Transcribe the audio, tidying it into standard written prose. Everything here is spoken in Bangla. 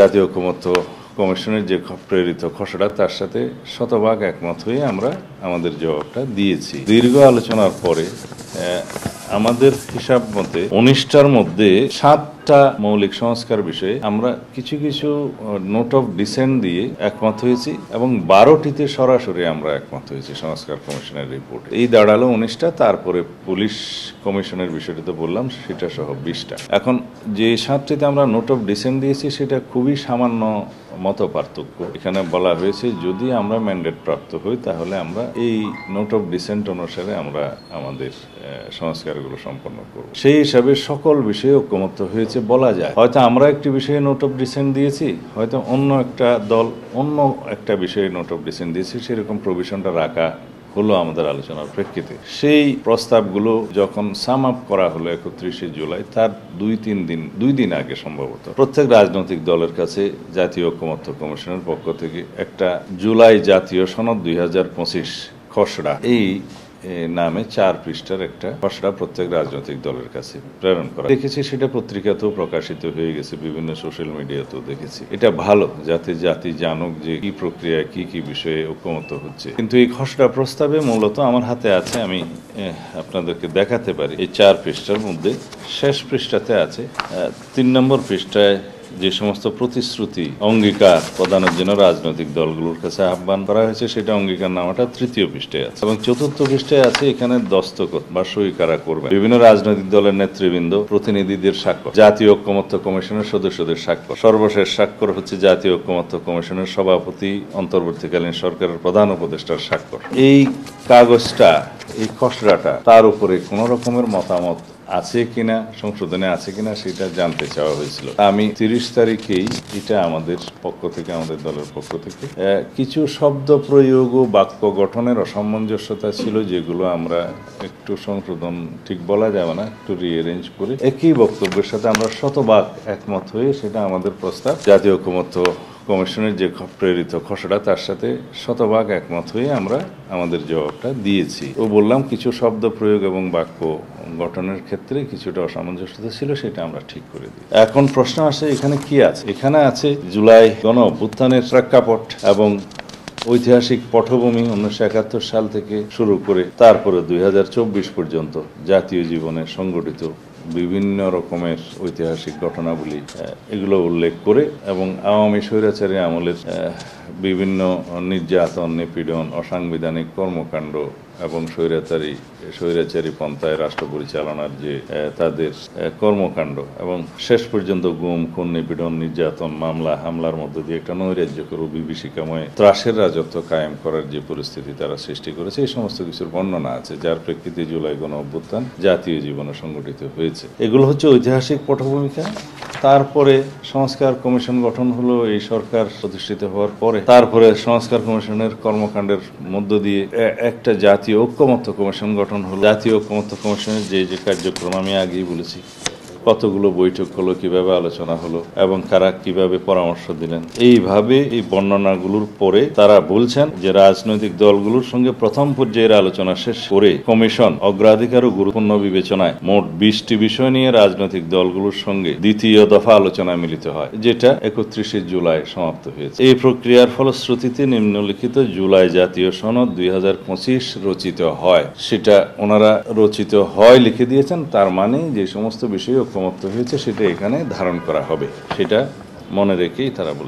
জাতীয় ঐকমত্য কমিশনের যে প্রেরিত খসড়া তার সাথে শতভাগ একমত হয়ে আমরা আমাদের জবাবটা দিয়েছি। দীর্ঘ আলোচনার পরে আমাদের হিসাব মতে 19টার মধ্যে 7টা মৌলিক সংস্কার বিষয়ে আমরা কিছু কিছু নোট অফ ডিসেন্ট দিয়ে একমত হয়েছি এবং 12টিতে সরাসরি আমরা একমত হয়েছি সংস্কার কমিশনের রিপোর্টে। এই দাঁড়ালো 19টা। তারপরে পুলিশ কমিশনের বিষয়টি তো বললাম, সেটা সহ 20টা। এখন যে 7টিতে আমরা নোট অফ ডিসেন্ট দিয়েছি সেটা খুবই সামান্য মত পার্থক্য। এখানে বলা হয়েছে যদি আমরা ম্যান্ডেট প্রাপ্ত হই তাহলে আমরা এই নোট অফ ডিসেন্ট অনুসারে আমরা আমাদের সংস্কারগুলো সম্পন্ন করব। সেই হিসাবে সকল বিষয়ে ঐকমত্য হয়েছে বলা যায়। হয়তো আমরা একটি বিষয়ে নোট অফ ডিসেন্ট দিয়েছি, হয়তো অন্য একটা দল অন্য একটা বিষয়ে নোট অফ ডিসেন্ট দিয়েছি, সেরকম প্রভিশনটা রাখা হলো আমাদের আলোচনার প্রেক্ষিতে। সেই প্রস্তাবগুলো যখন সাম আপ করা হলো 31শে জুলাই, তার দুই দিন আগে সম্ভবত প্রত্যেক রাজনৈতিক দলের কাছে জাতীয় ঐকমত্য কমিশনের পক্ষ থেকে একটা জুলাই জাতীয় সনদ 2025 খসড়া এই নামে 4 পৃষ্ঠার একটা খসড়া প্রত্যেক রাজনৈতিক দলের কাছে প্রেরণ করা দেখেছি। সেটা পত্রিকাতেও প্রকাশিত হয়ে গেছে, বিভিন্ন সোশ্যাল মিডিয়াতেও দেখেছি। এটা ভালো, যাতে জাতি জানুক যে কি প্রক্রিয়া কি কি বিষয়ে ঐকমত্য হচ্ছে। কিন্তু এই খসড়া প্রস্তাবে মূলত আমার হাতে আছে, আমি আপনাদেরকে দেখাতে পারি। এই 4 পৃষ্ঠার মধ্যে শেষ পৃষ্ঠাতে আছে 3 নম্বর পৃষ্ঠায় যে সমস্ত প্রতিশ্রুতি অঙ্গীকার প্রদানের জন্য রাজনৈতিক দলগুলোর কাছে আহ্বান করা হয়েছে, সেটা অঙ্গীকার নামাটা 3য় পৃষ্ঠায় আছে এবং 4র্থ পৃষ্ঠায় আছে এখানে দস্তখত বা সই কারা করবে বিভিন্ন রাজনৈতিক দলের নেতৃবৃন্দ, প্রতিনিধিদের স্বাক্ষর, জাতীয় ঐকমত্য কমিশনের সদস্যদের স্বাক্ষর, সর্বশেষ স্বাক্ষর হচ্ছে জাতীয় ঐকমত্য কমিশনের সভাপতি, অন্তর্বর্তীকালীন সরকারের প্রধান উপদেষ্টার স্বাক্ষর। এই কাগজটা, এই খসড়াটা, তার উপরে কোন রকমের মতামত আছে কিনা, সংশোধনে আছে কিনা সেটা জানতে চাওয়া হয়েছিল। আমি 30 তারিখেই এটা আমাদের পক্ষ থেকে, আমাদের দলের পক্ষ থেকে কিছু শব্দ প্রয়োগ ও বাক্য গঠনের অসামঞ্জস্যতা ছিল, যেগুলো আমরা একটু সংশোধন, ঠিক বলা যাবে না, একটু রিঅ্যারেঞ্জ করে একই বক্তব্যের সাথে আমরা শতভাগ একমত হয়ে সেটা আমাদের প্রস্তাব জাতীয় ঐকমত্য কমিশনের যে প্রেরিত খসড়া তার সাথে শতভাগ একমত হয়ে আমরা আমাদের জবাবটা দিয়েছি। ও বললাম কিছু শব্দ প্রয়োগ এবং বাক্য গঠনের ক্ষেত্রে কিছুটা অসামঞ্জস্যতা ছিল, সেটা আমরা ঠিক করে দিই। এখন প্রশ্ন আসে এখানে কি আছে। এখানে আছে জুলাই গণ অভ্যুত্থানের প্রেক্ষাপট এবং ঐতিহাসিক পটভূমি 1971 সাল থেকে শুরু করে তারপরে 2024 পর্যন্ত জাতীয় জীবনে সংগঠিত বিভিন্ন রকমের ঐতিহাসিক ঘটনাবলী, এগুলো উল্লেখ করে এবং আওয়ামী স্বৈরাচারী আমলের বিভিন্ন নির্যাতন, নিপীড়ন, অসাংবিধানিক কর্মকাণ্ড এবং স্বৈরাচারী পন্থায় রাষ্ট্র পরিচালনার যে তাদের কর্মকাণ্ড এবং শেষ পর্যন্ত গুম, খুন, নিপীড়ন, নির্যাতন, মামলা হামলার মধ্য দিয়ে একটা নৈরাজ্যকর ও বিভীষিকাময় ত্রাসের রাজত্ব কায়েম করার যে পরিস্থিতি তারা সৃষ্টি করেছে, এই সমস্ত কিছুর বর্ণনা আছে, যার প্রেক্ষিতে জুলাই গণ অভ্যুত্থান জাতীয় জীবনে সংগঠিত হয়েছে। এগুলো হচ্ছে ঐতিহাসিক পটভূমিকা। তারপরে সংস্কার কমিশন গঠন হলো এই সরকার প্রতিষ্ঠিত হওয়ার পরে। তারপরে সংস্কার কমিশনের কর্মকাণ্ডের মধ্য দিয়ে একটা জাতীয় ঐকমত্য কমিশন গঠন হলো। জাতীয় ঐকমত্য কমিশনের যে কার্যক্রম আমি আগেই বলেছি, কতগুলো বৈঠক হলো, কিভাবে আলোচনা হলো এবং কারা কিভাবে পরামর্শ দিলেন, এইভাবে এই বর্ণনাগুলোর পরে তারা বলছেন যে রাজনৈতিক দলগুলোর সঙ্গে প্রথম পর্যায়ের আলোচনা শেষ করে কমিশন অগ্রাধিকার ও গুরুত্বপূর্ণ বিবেচনায় মোট 20টি বিষয় নিয়ে রাজনৈতিক দলগুলোর সঙ্গে দ্বিতীয় দফা আলোচনায় মিলিত হয়, যেটা 31শে জুলাই সমাপ্ত হয়েছে। এই প্রক্রিয়ার ফলশ্রুতিতে নিম্নলিখিত জুলাই জাতীয় সনদ 2025 রচিত হয়। সেটা ওনারা রচিত হয় লিখে দিয়েছেন, তার মানে যে সমস্ত বিষয়ে ঐকমত্য হয়েছে সেটা এখানে ধারণ করা হবে, সেটা মনে রেখেই তারা বলেছে।